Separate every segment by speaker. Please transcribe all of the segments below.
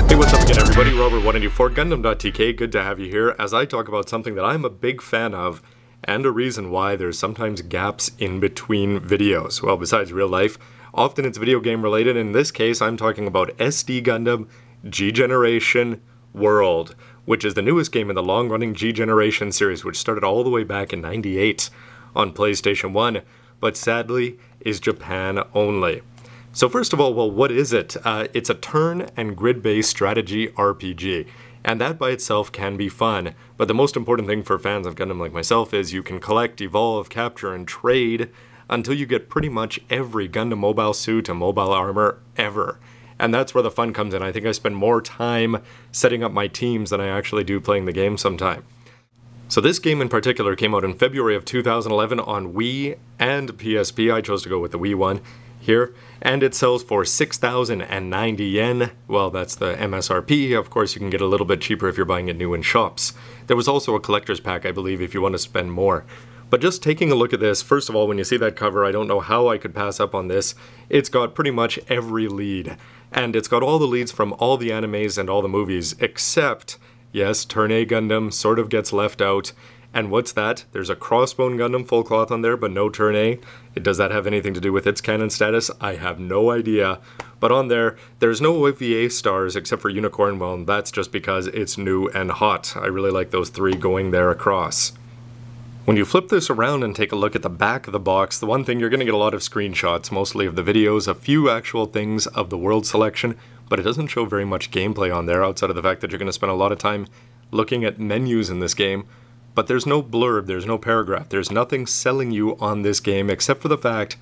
Speaker 1: Hey, what's up again, everybody? Robert184, Gundam.tk. Good to have you here as I talk about something that I'm a big fan of and a reason why there's sometimes gaps in between videos. Well, besides real life, often it's video game related. In this case, I'm talking about SD Gundam G-Generation World, which is the newest game in the long-running G-Generation series, which started all the way back in '98 on PlayStation 1, but sadly is Japan only. So first of all, well, what is it? It's a turn and grid-based strategy RPG, and that by itself can be fun, but the most important thing for fans of Gundam like myself is you can collect, evolve, capture, and trade until you get pretty much every Gundam mobile suit and mobile armor ever. And that's where the fun comes in. I think I spend more time setting up my teams than I actually do playing the game sometime. So this game in particular came out in February of 2011 on Wii and PSP. I chose to go with the Wii one here, and it sells for 6,090 yen. Well, that's the MSRP. Of course, you can get a little bit cheaper if you're buying it new in shops. There was also a collector's pack, I believe, if you want to spend more. But just taking a look at this, first of all, when you see that cover, I don't know how I could pass up on this. It's got pretty much every lead, and it's got all the leads from all the animes and all the movies, except, yes, Turn A Gundam sort of gets left out. And what's that? There's a Crossbone Gundam full cloth on there, but no Turn A. Does that have anything to do with its canon status? I have no idea. But on there, there's no OVA stars except for Unicorn. Well, that's just because it's new and hot. I really like those three going there across. When you flip this around and take a look at the back of the box, the one thing you're going to get a lot of screenshots, mostly of the videos, a few actual things of the world selection, but it doesn't show very much gameplay on there outside of the fact that you're going to spend a lot of time looking at menus in this game. But there's no blurb, there's no paragraph, there's nothing selling you on this game except for the fact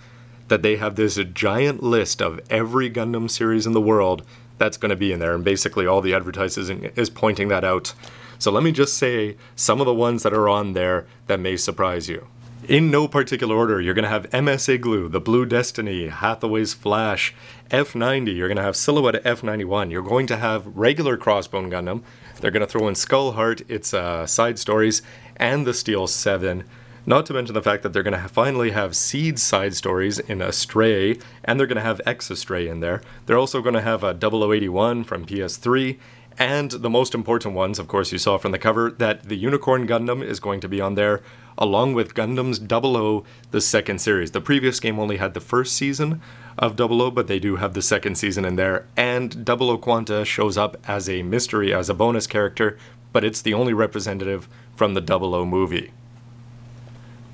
Speaker 1: that they have this giant list of every Gundam series in the world that's going to be in there, and basically all the advertising is pointing that out. So let me just say some of the ones that are on there that may surprise you. In no particular order, you're going to have MS Igloo, The Blue Destiny, Hathaway's Flash, F90, you're going to have Silhouette F91, you're going to have regular Crossbone Gundam, they're going to throw in Skullheart, its side stories, and the Steel 7. Not to mention the fact that they're going to finally have Seed's side stories in Astray, and they're going to have X-Astray in there. They're also going to have a 0081 from PS3, and the most important ones, of course, you saw from the cover, that the Unicorn Gundam is going to be on there, along with Gundam's 00, the second series. The previous game only had the first season of 00, but they do have the second season in there, and 00 Quanta shows up as a mystery, as a bonus character, but it's the only representative from the 00 movie.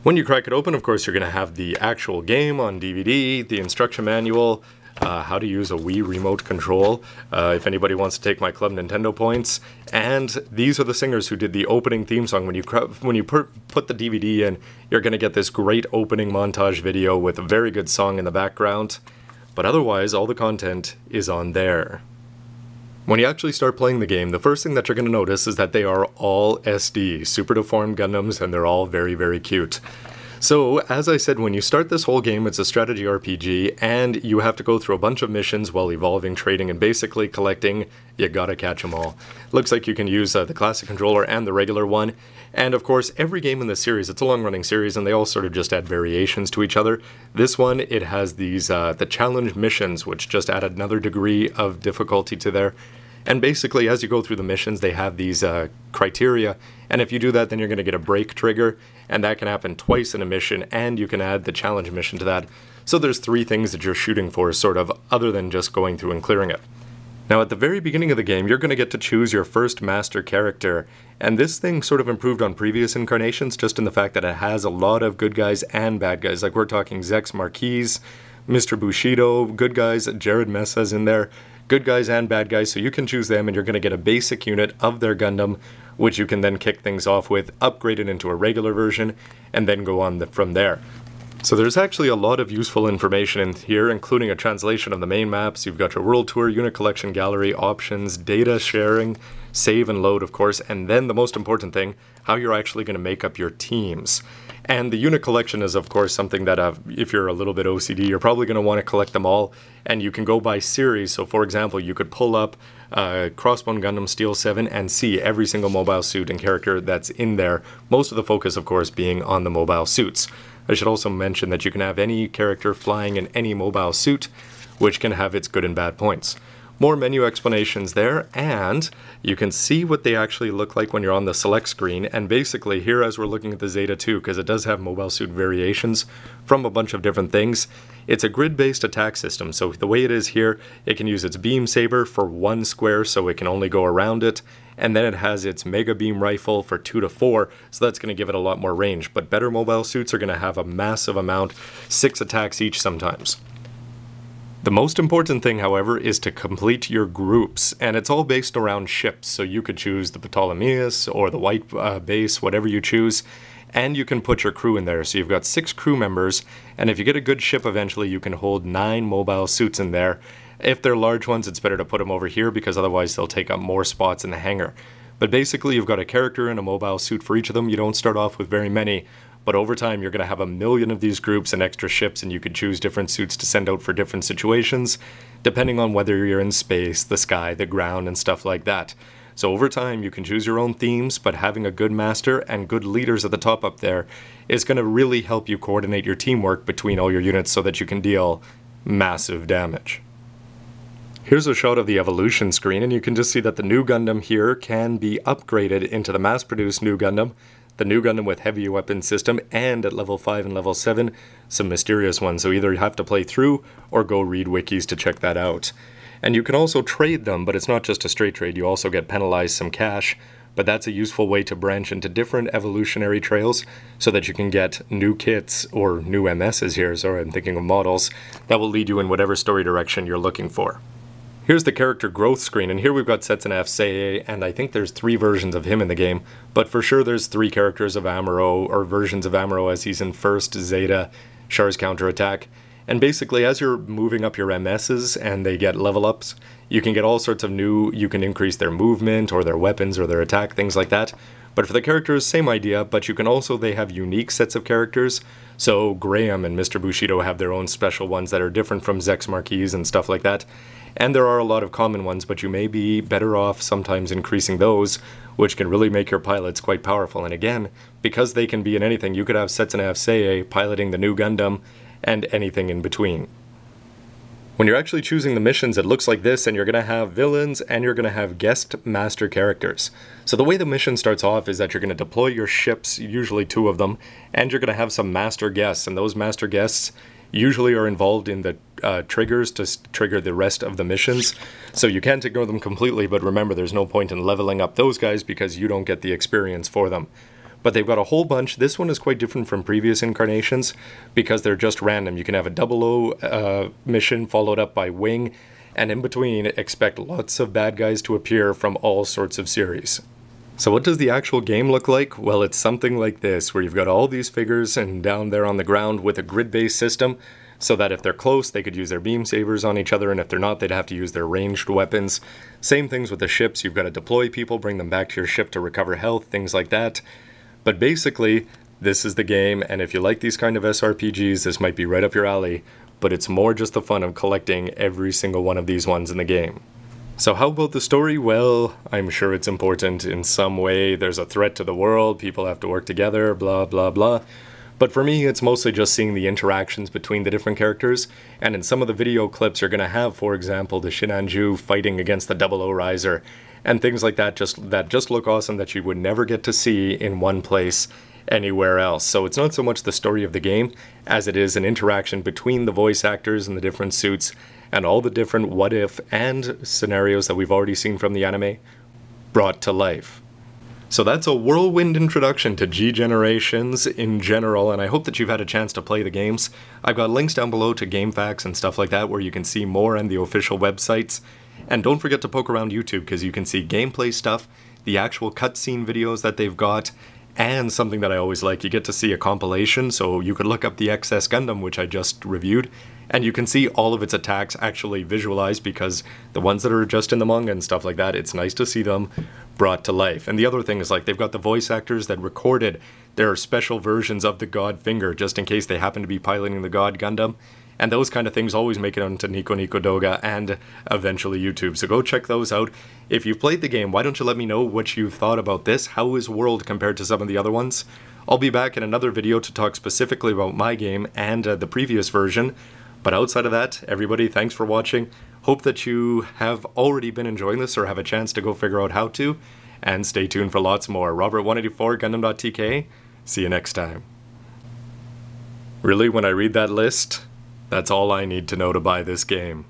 Speaker 1: When you crack it open, of course, you're going to have the actual game on DVD, the instruction manual, how to use a Wii remote control, if anybody wants to take my Club Nintendo points, and these are the singers who did the opening theme song. When you put the DVD in, you're going to get this great opening montage video with a very good song in the background, but otherwise all the content is on there. When you actually start playing the game, the first thing that you're going to notice is that they are all SD, super deformed Gundams, and they're all very, very cute. So, as I said, when you start this whole game, it's a strategy RPG, and you have to go through a bunch of missions while evolving, trading, and basically collecting. You gotta catch them all. Looks like you can use the classic controller and the regular one, and of course, every game in this series, it's a long-running series, and they all sort of just add variations to each other. This one, it has these, the challenge missions, which just add another degree of difficulty to there. And basically, as you go through the missions, they have these criteria, and if you do that, then you're going to get a break trigger, and that can happen twice in a mission, and you can add the challenge mission to that. So there's three things that you're shooting for, sort of, other than just going through and clearing it. Now, at the very beginning of the game, you're going to get to choose your first master character, and this thing sort of improved on previous incarnations, just in the fact that it has a lot of good guys and bad guys. Like, we're talking Zex Marquise, Mr. Bushido, good guys, Jared Messa's in there, good guys and bad guys, so you can choose them, and you're going to get a basic unit of their Gundam, which you can then kick things off with, upgrade it into a regular version, and then go on from there. So there's actually a lot of useful information in here, including a translation of the main maps. You've got your world tour, unit collection gallery, options, data sharing, save and load, of course, and then the most important thing, how you're actually going to make up your teams. And the unit collection is, of course, something that if you're a little bit OCD, you're probably going to want to collect them all, and you can go by series. So, for example, you could pull up Crossbone Gundam Steel 7 and see every single mobile suit and character that's in there, most of the focus, of course, being on the mobile suits. I should also mention that you can have any character flying in any mobile suit, which can have its good and bad points. More menu explanations there, and you can see what they actually look like when you're on the select screen. And basically here, as we're looking at the Zeta 2, because it does have mobile suit variations from a bunch of different things, it's a grid-based attack system. So the way it is here, it can use its beam saber for 1 square, so it can only go around it, and then it has its mega beam rifle for 2 to 4, so that's going to give it a lot more range. But better mobile suits are going to have a massive amount, 6 attacks each sometimes. The most important thing, however, is to complete your groups, and it's all based around ships, so you could choose the Ptolemaeus or the White Base, whatever you choose, and you can put your crew in there. So you've got 6 crew members, and if you get a good ship eventually, you can hold 9 mobile suits in there. If they're large ones, it's better to put them over here because otherwise they'll take up more spots in the hangar. But basically, you've got a character and a mobile suit for each of them. You don't start off with very many, but over time you're going to have 1 million of these groups and extra ships, and you could choose different suits to send out for different situations, depending on whether you're in space, the sky, the ground, and stuff like that. So over time you can choose your own themes, but having a good master and good leaders at the top up there is going to really help you coordinate your teamwork between all your units so that you can deal massive damage. Here's a shot of the evolution screen, and you can just see that the new Gundam here can be upgraded into the mass-produced new Gundam, the new Gundam with heavy weapon system, and at level 5 and level 7, some mysterious ones, so either you have to play through or go read wikis to check that out. And you can also trade them, but it's not just a straight trade, you also get penalized some cash, but that's a useful way to branch into different evolutionary trails so that you can get new kits, or new MSs here, sorry I'm thinking of models, that will lead you in whatever story direction you're looking for. Here's the character growth screen, and here we've got Setsunef Seiei, and I think there's 3 versions of him in the game, but for sure there's 3 characters of Amuro, or versions of Amuro as he's in First, Zeta, Char's Counterattack. And basically, as you're moving up your MSs and they get level ups, you can get all sorts of you can increase their movement or their weapons or their attack, things like that. But for the characters, same idea, but you can also, they have unique sets of characters. So Graham and Mr. Bushido have their own special ones that are different from Zex Marquise and stuff like that. And there are a lot of common ones, but you may be better off sometimes increasing those, which can really make your pilots quite powerful. And again, because they can be in anything, you could have Setsunef Seiei piloting the new Gundam, and anything in between. When you're actually choosing the missions, it looks like this, and you're going to have villains and you're going to have guest master characters. So the way the mission starts off is that you're going to deploy your ships, usually 2 of them, and you're going to have some master guests, and those master guests usually are involved in the triggers to trigger the rest of the missions. So you can't ignore them completely, but remember there's no point in leveling up those guys because you don't get the experience for them. But they've got a whole bunch. This one is quite different from previous incarnations because they're just random. You can have a 00 mission followed up by Wing, and in between expect lots of bad guys to appear from all sorts of series. So what does the actual game look like? Well, it's something like this, where you've got all these figures and down there on the ground with a grid-based system, so that if they're close, they could use their beam sabers on each other, and if they're not, they'd have to use their ranged weapons. Same things with the ships. You've got to deploy people, bring them back to your ship to recover health, things like that. But basically, this is the game, and if you like these kind of SRPGs, this might be right up your alley, but it's more just the fun of collecting every single one of these ones in the game. So how about the story? Well, I'm sure it's important in some way. There's a threat to the world, people have to work together, blah blah blah. But for me, it's mostly just seeing the interactions between the different characters, and in some of the video clips you're going to have, for example, the Shinanju fighting against the 00 Riser, and things like that just look awesome that you would never get to see in one place anywhere else. So it's not so much the story of the game as it is an interaction between the voice actors and the different suits and all the different what if and scenarios that we've already seen from the anime brought to life. So that's a whirlwind introduction to G-Generations in general, and I hope that you've had a chance to play the games. I've got links down below to GameFAQs and stuff like that where you can see more on the official websites. And don't forget to poke around YouTube because you can see gameplay stuff, the actual cutscene videos that they've got, and something that I always like, you get to see a compilation, so you could look up the XS Gundam, which I just reviewed, and you can see all of its attacks actually visualized because the ones that are just in the manga and stuff like that, it's nice to see them brought to life. And the other thing is, like, they've got the voice actors that recorded their special versions of the God Finger just in case they happen to be piloting the God Gundam. And those kind of things always make it onto Nico Nico Doga and eventually YouTube. So go check those out. If you've played the game, why don't you let me know what you've thought about this? How is World compared to some of the other ones? I'll be back in another video to talk specifically about my game and the previous version. But outside of that, everybody, thanks for watching. Hope that you have already been enjoying this or have a chance to go figure out how to. And stay tuned for lots more. Robert184, Gundam.tk. See you next time. Really, when I read that list, that's all I need to know to buy this game.